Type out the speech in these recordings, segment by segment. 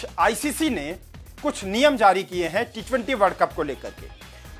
बीच ICC ने कुछ नियम जारी किए हैं टी20 वर्ल्ड कप को लेकर के।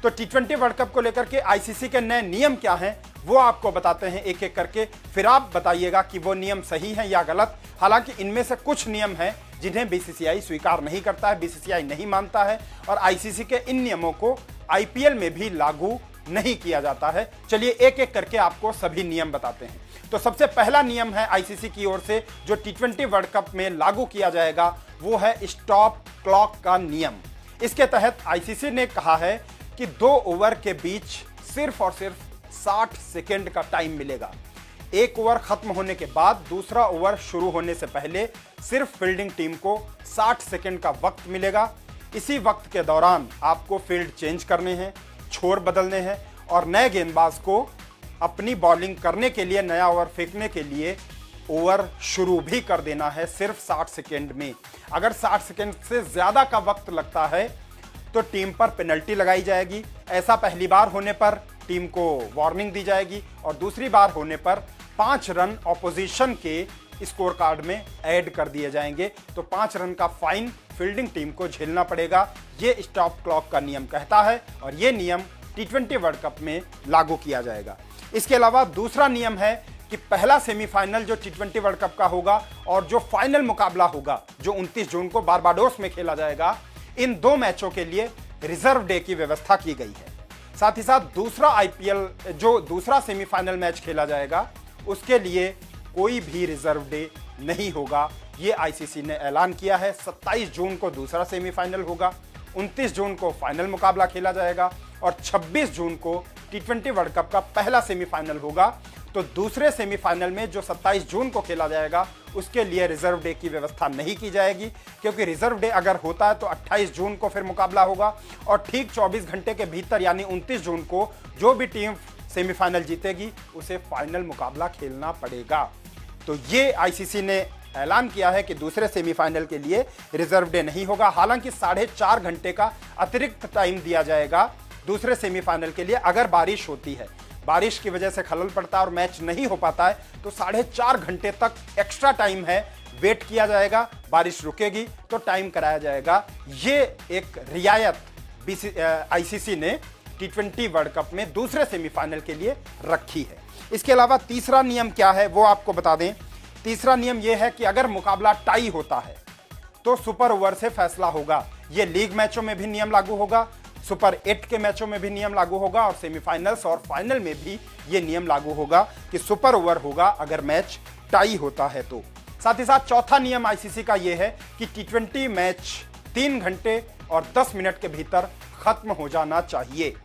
तो टी20 वर्ल्ड कप को लेकर के आईसीसी के नए नियम क्या हैं वो आपको बताते हैं एक एक करके, फिर आप बताइएगा कि वो नियम सही है या गलत। हालांकि इनमें से कुछ नियम हैं जिन्हें बीसीसीआई स्वीकार नहीं करता है, बीसीसीआई नहीं मानता है और आईसीसी के इन नियमों को आईपीएल में भी लागू नहीं किया जाता है। चलिए एक एक करके आपको सभी नियम बताते हैं। तो सबसे पहला नियम है आईसीसी की ओर से जो टी20 वर्ल्ड कप में लागू किया जाएगा, वो है स्टॉप क्लॉक का नियम। इसके तहत आईसीसी ने कहा है कि 2 ओवर के बीच सिर्फ और सिर्फ 60 सेकेंड का टाइम मिलेगा। एक ओवर खत्म होने के बाद दूसरा ओवर शुरू होने से पहले सिर्फ फील्डिंग टीम को 60 सेकेंड का वक्त मिलेगा। इसी वक्त के दौरान आपको फील्ड चेंज करने हैं, छोर बदलने हैं और नए गेंदबाज को अपनी बॉलिंग करने के लिए, नया ओवर फेंकने के लिए ओवर शुरू भी कर देना है सिर्फ 60 सेकेंड में। अगर 60 सेकेंड से ज़्यादा का वक्त लगता है तो टीम पर पेनल्टी लगाई जाएगी। ऐसा पहली बार होने पर टीम को वार्निंग दी जाएगी और दूसरी बार होने पर 5 रन ऑपोजिशन के स्कोर कार्ड में ऐड कर दिए जाएंगे। तो 5 रन का फाइन फील्डिंग टीम को झेलना पड़ेगा। ये स्टॉप क्लॉक का नियम कहता है और ये नियम टी20 वर्ल्ड कप में लागू किया जाएगा। इसके अलावा दूसरा नियम है कि पहला सेमीफाइनल जो टी20 वर्ल्ड कप का होगा और जो फाइनल मुकाबला होगा जो 29 जून को बारबाडोस में खेला जाएगा, इन 2 मैचों के लिए रिजर्व डे की व्यवस्था की गई है। साथ ही साथ दूसरा आईपीएल जो दूसरा सेमीफाइनल मैच खेला जाएगा उसके लिए कोई भी रिजर्व डे नहीं होगा। ये आईसीसी ने ऐलान किया है। 27 जून को दूसरा सेमीफाइनल होगा, 29 जून को फाइनल मुकाबला खेला जाएगा और 26 जून को टी20 वर्ल्ड कप का पहला सेमीफाइनल होगा। तो दूसरे सेमीफाइनल में जो 27 जून को खेला जाएगा उसके लिए रिजर्व डे की व्यवस्था नहीं की जाएगी, क्योंकि रिजर्व डे अगर होता है तो 28 जून को फिर मुकाबला होगा और ठीक 24 घंटे के भीतर यानी 29 जून को जो भी टीम सेमीफाइनल जीतेगी उसे फाइनल मुकाबला खेलना पड़ेगा। तो ये आईसीसी ने ऐलान किया है कि दूसरे सेमीफाइनल के लिए रिजर्व डे नहीं होगा। हालांकि 4.5 घंटे का अतिरिक्त टाइम दिया जाएगा दूसरे सेमीफाइनल के लिए। अगर बारिश होती है, बारिश की वजह से खलल पड़ता है और मैच नहीं हो पाता है तो 4.5 घंटे तक एक्स्ट्रा टाइम है, वेट किया जाएगा। बारिश रुकेगी तो टाइम कराया जाएगा। ये एक रियायत आईसीसी ने टी20 वर्ल्ड कप में दूसरे सेमीफाइनल के लिए रखी है। इसके अलावा तीसरा नियम क्या है वो आपको बता दें। तीसरा नियम यह है कि अगर मुकाबला टाई होता है तो सुपर ओवर से फैसला होगा। ये लीग मैचों में भी नियम लागू होगा, सुपर 8 के मैचों में भी नियम लागू होगा और सेमीफाइनल्स और फाइनल में भी ये नियम लागू होगा कि सुपर ओवर होगा अगर मैच टाई होता है तो। साथ ही साथ चौथा नियम आईसीसी का ये है कि टी20 मैच 3 घंटे और 10 मिनट के भीतर खत्म हो जाना चाहिए।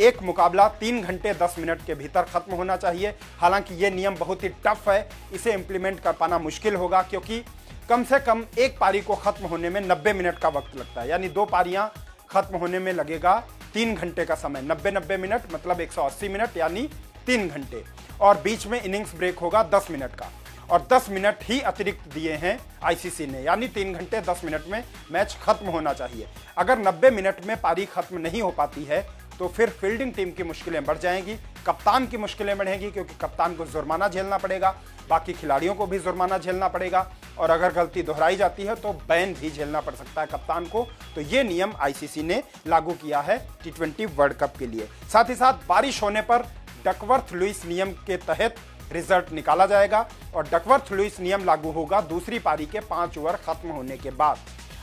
एक मुकाबला 3 घंटे 10 मिनट के भीतर खत्म होना चाहिए। हालांकि ये नियम बहुत ही टफ है, इसे इंप्लीमेंट कर पाना मुश्किल होगा, क्योंकि कम से कम एक पारी को खत्म होने में 90 मिनट का वक्त लगता है। यानी 2 पारियां खत्म होने में लगेगा 3 घंटे का समय। 90 मिनट मतलब 180 मिनट यानी 3 घंटे और बीच में इनिंग्स ब्रेक होगा 10 मिनट का और 10 मिनट ही अतिरिक्त दिए हैं आईसीसी ने, यानी 3 घंटे 10 मिनट में मैच खत्म होना चाहिए। अगर 90 मिनट में पारी खत्म नहीं हो पाती है तो फिर फील्डिंग टीम की मुश्किलें बढ़ जाएंगी, कप्तान की मुश्किलें बढ़ेंगी, क्योंकि कप्तान को जुर्माना झेलना पड़ेगा, बाकी खिलाड़ियों को भी जुर्माना झेलना पड़ेगा और अगर गलती दोहराई जाती है तो बैन भी झेलना पड़ सकता है कप्तान को। तो ये नियम आईसीसी ने लागू किया है टी20 वर्ल्ड कप के लिए। साथ ही साथ बारिश होने पर डकवर्थ लुईस नियम के तहत रिजल्ट निकाला जाएगा और डकवर्थ लुईस नियम लागू होगा दूसरी पारी के 5 ओवर खत्म होने के बाद।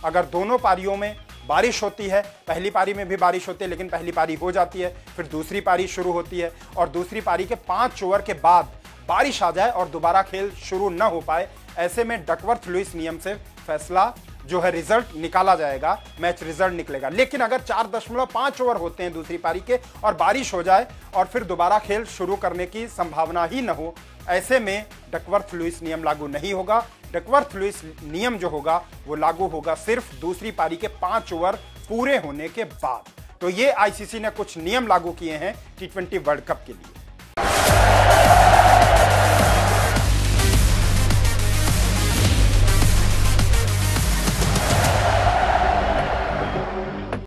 अगर दोनों पारियों में बारिश होती है, पहली पारी में भी बारिश होती है लेकिन पहली पारी हो जाती है, फिर दूसरी पारी शुरू होती है और दूसरी पारी के 5 ओवर के बाद बारिश आ जाए और दोबारा खेल शुरू न हो पाए, ऐसे में डकवर्थ लुईस नियम से फैसला जो है रिजल्ट निकाला जाएगा, मैच रिजल्ट निकलेगा। लेकिन अगर 4.5 ओवर होते हैं दूसरी पारी के और बारिश हो जाए और फिर दोबारा खेल शुरू करने की संभावना ही न हो, ऐसे में डकवर्थ लुईस नियम लागू नहीं होगा। डकवर्थ लुईस नियम जो होगा वो लागू होगा सिर्फ दूसरी पारी के 5 ओवर पूरे होने के बाद। तो ये आईसीसी ने कुछ नियम लागू किए हैं टी20 वर्ल्ड कप के लिए।